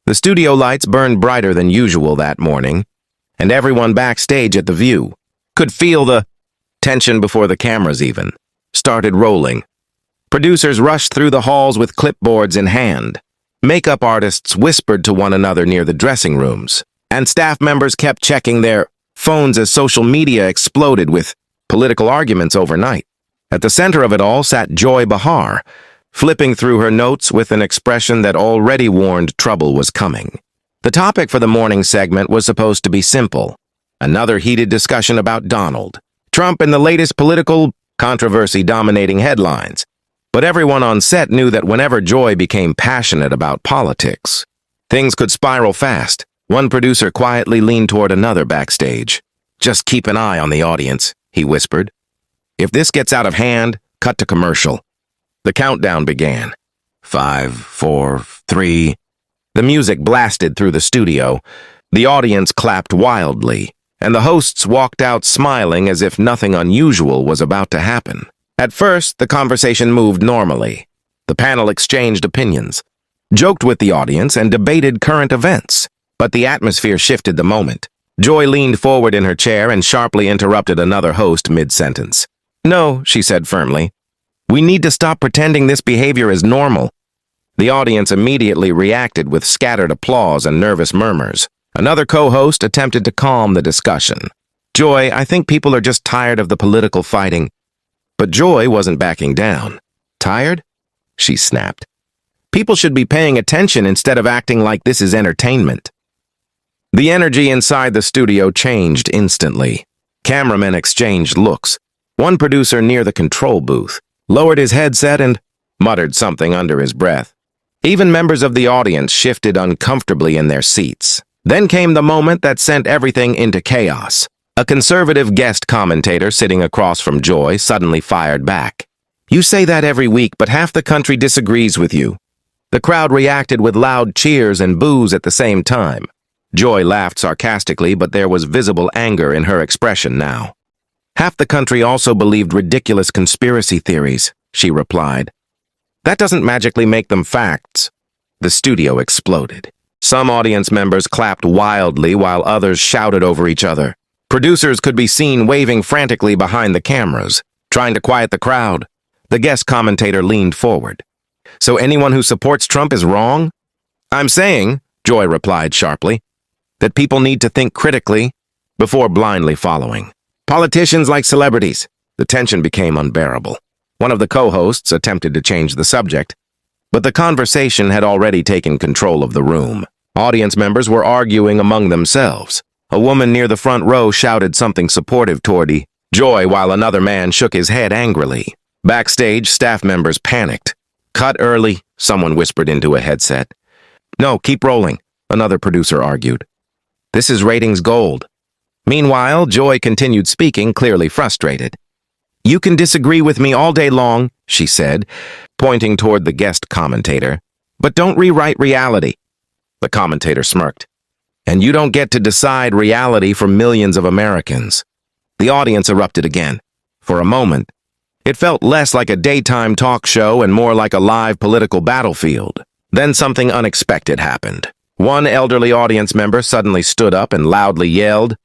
The studio lights burned brighter than usual that morning, and everyone backstage at the View could feel the tension before the cameras even started rolling. Producers rushed through the halls with clipboards in hand. Makeup artists whispered to one another near the dressing rooms, and staff members kept checking their phones as social media exploded with political arguments overnight. At the center of it all sat Joy Behar, flipping through her notes with an expression that already warned trouble was coming. The topic for the morning segment was supposed to be simple: another heated discussion about Donald Trump and the latest political controversy dominating headlines. But everyone on set knew that whenever Joy became passionate about politics, things could spiral fast. One producer quietly leaned toward another backstage. "Just keep an eye on the audience," he whispered. "If this gets out of hand, cut to commercial." The countdown began. 5, 4, 3. The music blasted through the studio. The audience clapped wildly, and the hosts walked out smiling as if nothing unusual was about to happen. At first, the conversation moved normally. The panel exchanged opinions, joked with the audience, and debated current events. But the atmosphere shifted the moment. Joy leaned forward in her chair and sharply interrupted another host mid-sentence. "No," she said firmly. "We need to stop pretending this behavior is normal." The audience immediately reacted with scattered applause and nervous murmurs. Another co-host attempted to calm the discussion. "Joy, I think people are just tired of the political fighting." But Joy wasn't backing down. "Tired?" she snapped. "People should be paying attention instead of acting like this is entertainment." The energy inside the studio changed instantly. Cameramen exchanged looks. One producer near the control booth lowered his headset and muttered something under his breath. Even members of the audience shifted uncomfortably in their seats. Then came the moment that sent everything into chaos. A conservative guest commentator sitting across from Joy suddenly fired back. "You say that every week, but half the country disagrees with you." The crowd reacted with loud cheers and boos at the same time. Joy laughed sarcastically, but there was visible anger in her expression now. "Half the country also believed ridiculous conspiracy theories," she replied. "That doesn't magically make them facts." The studio exploded. Some audience members clapped wildly while others shouted over each other. Producers could be seen waving frantically behind the cameras, trying to quiet the crowd. The guest commentator leaned forward. "So anyone who supports Trump is wrong?" "I'm saying," Joy replied sharply, "that people need to think critically before blindly following. Politicians like celebrities." The tension became unbearable. One of the co-hosts attempted to change the subject, but the conversation had already taken control of the room. Audience members were arguing among themselves. A woman near the front row shouted something supportive toward Joy while another man shook his head angrily. Backstage, staff members panicked. "Cut early," someone whispered into a headset. "No, keep rolling," another producer argued. "This is ratings gold." Meanwhile, Joy continued speaking, clearly frustrated. "You can disagree with me all day long," she said, pointing toward the guest commentator, "but don't rewrite reality." The commentator smirked. "And you don't get to decide reality for millions of Americans." The audience erupted again. For a moment, it felt less like a daytime talk show and more like a live political battlefield. Then something unexpected happened. One elderly audience member suddenly stood up and loudly yelled,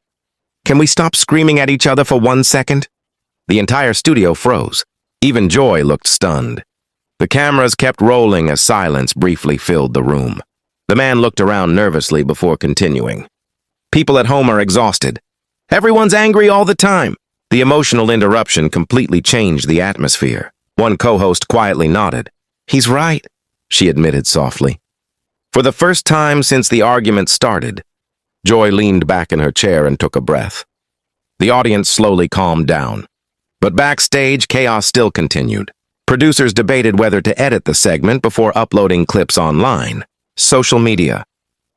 "Can we stop screaming at each other for 1 second?" The entire studio froze. Even Joy looked stunned. The cameras kept rolling as silence briefly filled the room. The man looked around nervously before continuing. "People at home are exhausted. Everyone's angry all the time." The emotional interruption completely changed the atmosphere. One co-host quietly nodded. "He's right," she admitted softly. For the first time since the argument started, Joy leaned back in her chair and took a breath. The audience slowly calmed down. But backstage, chaos still continued. Producers debated whether to edit the segment before uploading clips online. Social media.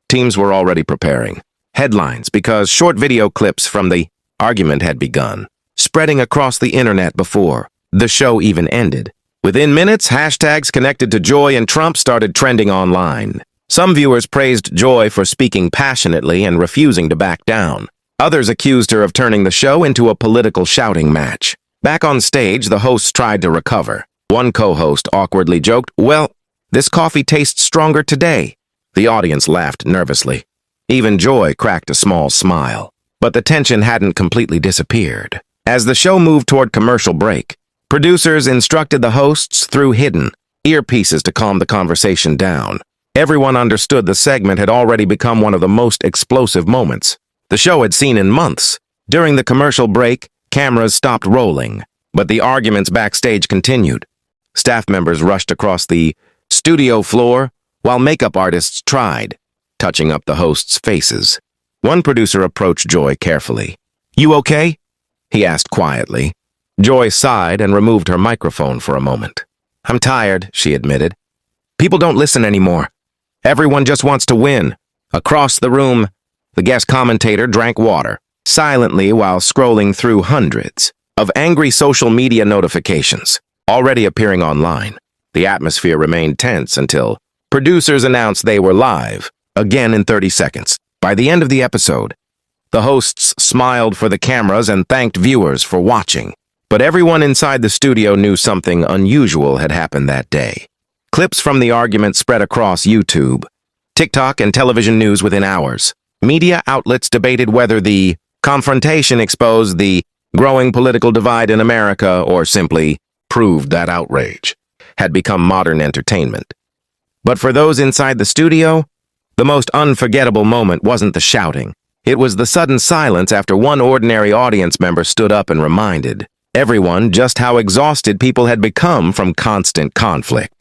Teams were already preparing. Headlines, because short video clips from the argument had begun, spreading across the internet before the show even ended. Within minutes, hashtags connected to Joy and Trump started trending online. Some viewers praised Joy for speaking passionately and refusing to back down. Others accused her of turning the show into a political shouting match. Back on stage, the hosts tried to recover. One co-host awkwardly joked, "Well, this coffee tastes stronger today." The audience laughed nervously. Even Joy cracked a small smile. But the tension hadn't completely disappeared. As the show moved toward commercial break, producers instructed the hosts through hidden earpieces to calm the conversation down. Everyone understood the segment had already become one of the most explosive moments the show had seen in months. During the commercial break, cameras stopped rolling, but the arguments backstage continued. Staff members rushed across the studio floor while makeup artists tried, touching up the hosts' faces. One producer approached Joy carefully. "You okay?" he asked quietly. Joy sighed and removed her microphone for a moment. "I'm tired," she admitted. "People don't listen anymore. Everyone just wants to win." Across the room, the guest commentator drank water, silently while scrolling through hundreds of angry social media notifications, already appearing online. The atmosphere remained tense until producers announced they were live, again in 30 seconds. By the end of the episode, the hosts smiled for the cameras and thanked viewers for watching. But everyone inside the studio knew something unusual had happened that day. Clips from the argument spread across YouTube, TikTok, and television news within hours. Media outlets debated whether the confrontation exposed the growing political divide in America or simply proved that outrage had become modern entertainment. But for those inside the studio, the most unforgettable moment wasn't the shouting. It was the sudden silence after one ordinary audience member stood up and reminded everyone just how exhausted people had become from constant conflict.